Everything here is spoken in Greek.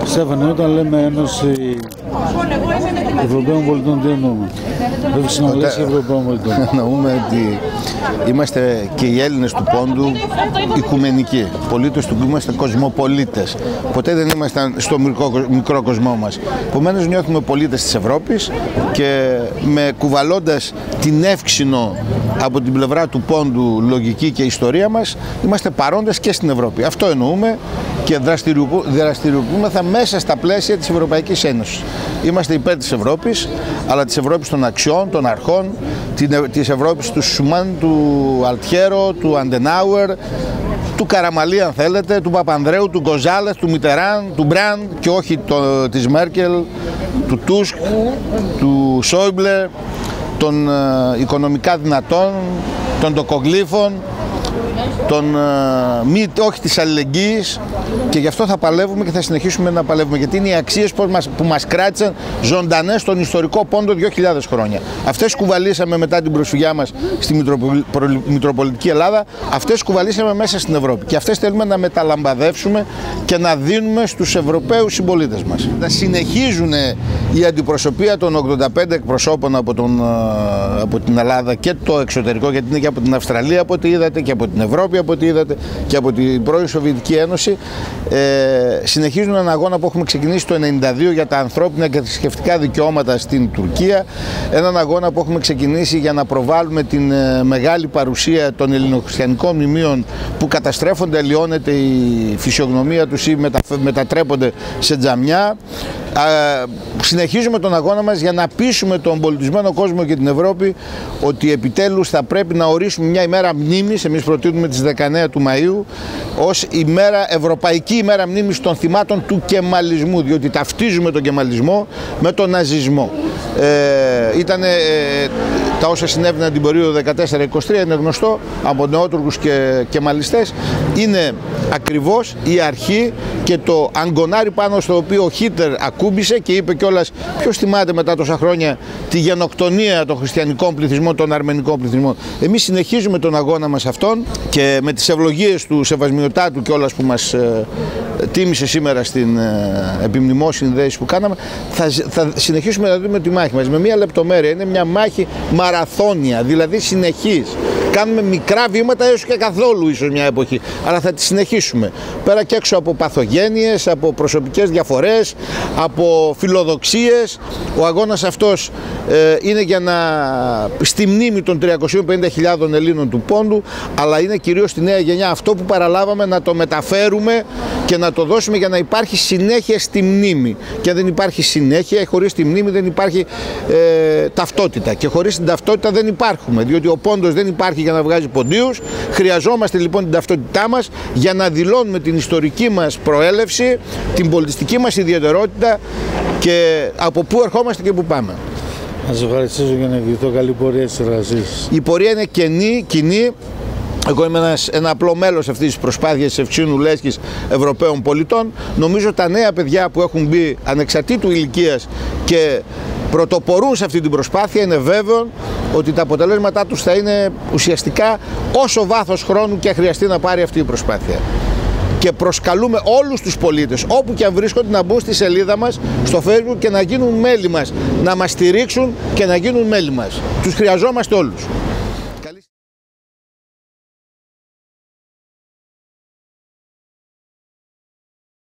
Στέφανε, όταν λέμε Ένωση Ευρωπαίων Πολιτών, τι εννοούμε? Δεν συναλλάσσει Ευρωπαίων Πολιτών. Εννοούμε ότι είμαστε και οι Έλληνες του Πόντου οικουμενικοί. Πολίτες του, είμαστε κοσμοπολίτες. Ποτέ δεν ήμασταν στο μικρό κοσμό μας. Επομένως νιώθουμε πολίτες της Ευρώπης και με κουβαλώντας την εύξηνο από την πλευρά του Πόντου λογική και ιστορία μας, είμαστε παρόντες και στην Ευρώπη. Αυτό εννοούμε και δραστηριοποιούμεθα μέσα στα πλαίσια της Ευρωπαϊκής Ένωσης. Είμαστε υπέρ της Ευρώπης, αλλά της Ευρώπης των αξιών, των αρχών, της Ευρώπης του Σουμάν, του Αλτιέρο, του Αντενάουερ, του Καραμαλή αν θέλετε, του Παπανδρέου, του Γκοζάλεθ, του Μιτεράν, του Μπραντ και όχι της Μέρκελ, του Τούσκ, του Σόιμπλε, των οικονομικά δυνατών, των τοκογλύφων, όχι της αλληλεγγύης, και γι' αυτό θα παλεύουμε και θα συνεχίσουμε να παλεύουμε, γιατί είναι οι αξίες που μας κράτησαν ζωντανές στον ιστορικό Πόντο 2.000 χρόνια. Αυτές κουβαλήσαμε μετά την προσφυγιά μας στη Μητροπολιτική Ελλάδα, αυτές κουβαλήσαμε μέσα στην Ευρώπη και αυτές θέλουμε να μεταλαμπαδεύσουμε και να δίνουμε στους Ευρωπαίους συμπολίτες μας. Να συνεχίζουν η αντιπροσωπεία των 85 εκπροσώπων από την Ελλάδα και το εξωτερικό, γιατί είναι και από την Αυστραλία από ό,τι είδατε και από την Ευρώπη από ό,τι είδατε και από την πρώην Σοβιετική Ένωση, συνεχίζουν έναν αγώνα που έχουμε ξεκινήσει το 1992 για τα ανθρώπινα και θρησκευτικά δικαιώματα στην Τουρκία, έναν αγώνα που έχουμε ξεκινήσει για να προβάλλουμε την μεγάλη παρουσία των ελληνοχριστιανικών μνημείων που καταστρέφονται, αλλοιώνεται η φυσιογνωμία τους ή μετατρέπονται σε τζαμιά. Συνεχίζουμε τον αγώνα μας για να πείσουμε τον πολιτισμένο κόσμο και την Ευρώπη ότι επιτέλους θα πρέπει να ορίσουμε μια ημέρα μνήμης, εμείς προτείνουμε τις 19 του Μαΐου, ως Ευρωπαϊκή ημέρα μνήμης των θυμάτων του κεμαλισμού, διότι ταυτίζουμε τον κεμαλισμό με τον ναζισμό. Ήταν τα όσα συνέβαιναν την περίοδο 14-23, είναι γνωστό από νεότουρκους και κεμαλιστές, είναι ακριβώς η αρχή και το αγκονάρι πάνω στο οποίο ο Χίτλερ ακούμπησε και είπε κιόλας, ποιος θυμάται μετά τόσα χρόνια τη γενοκτονία των χριστιανικών πληθυσμών, των αρμενικών πληθυσμών. Εμείς συνεχίζουμε τον αγώνα μας αυτόν και με τις ευλογίες του Σεβασμιωτάτου κιόλας που μας τίμησε σήμερα στην επιμνημόσυνη δέση που κάναμε, θα συνεχίσουμε να δούμε τη μάχη μας με μια λεπτομέρεια. Είναι μια μάχη μαραθώνια, δηλαδή συνεχής. Κάνουμε μικρά βήματα έως και καθόλου ίσως μια εποχή, αλλά θα τη συνεχίσουμε. Πέρα και έξω από παθογένειες, από προσωπικές διαφορές, από φιλοδοξίες. Ο αγώνας αυτός είναι για στη μνήμη των 350.000 Ελλήνων του Πόντου, αλλά είναι κυρίως στη νέα γενιά αυτό που παραλάβαμε να το μεταφέρουμε και να το δώσουμε για να υπάρχει συνέχεια στη μνήμη. Και αν δεν υπάρχει συνέχεια, χωρίς τη μνήμη δεν υπάρχει ταυτότητα. Και χωρίς την ταυτότητα δεν υπάρχουμε, διότι ο Πόντος δεν υπάρχει για να βγάζει ποντίους. Χρειαζόμαστε λοιπόν την ταυτότητά μας για να δηλώνουμε την ιστορική μας προέλευση, την πολιτιστική μας ιδιαιτερότητα και από πού ερχόμαστε και πού πάμε. Να σας ευχαριστήσω για να ευχηθώ καλή πορεία στις εργασίες. Η πορεία είναι κοινή. Εγώ είμαι ένα απλό μέλος αυτής της προσπάθειας της Ευξήνου Λέσχης Ευρωπαίων πολιτών. Νομίζω τα νέα παιδιά που έχουν μπει ανεξαρτήτου ηλικίας και πρωτοπορούν σε αυτή την προσπάθεια, είναι βέβαιο ότι τα αποτελέσματά τους θα είναι ουσιαστικά όσο βάθος χρόνου και χρειαστεί να πάρει αυτή η προσπάθεια. Και προσκαλούμε όλους τους πολίτες, όπου και αν βρίσκονται, να μπουν στη σελίδα μας, στο Facebook και να γίνουν μέλη μας, να μας στηρίξουν και να γίνουν μέλη μας. Τους χρειαζόμαστε όλους.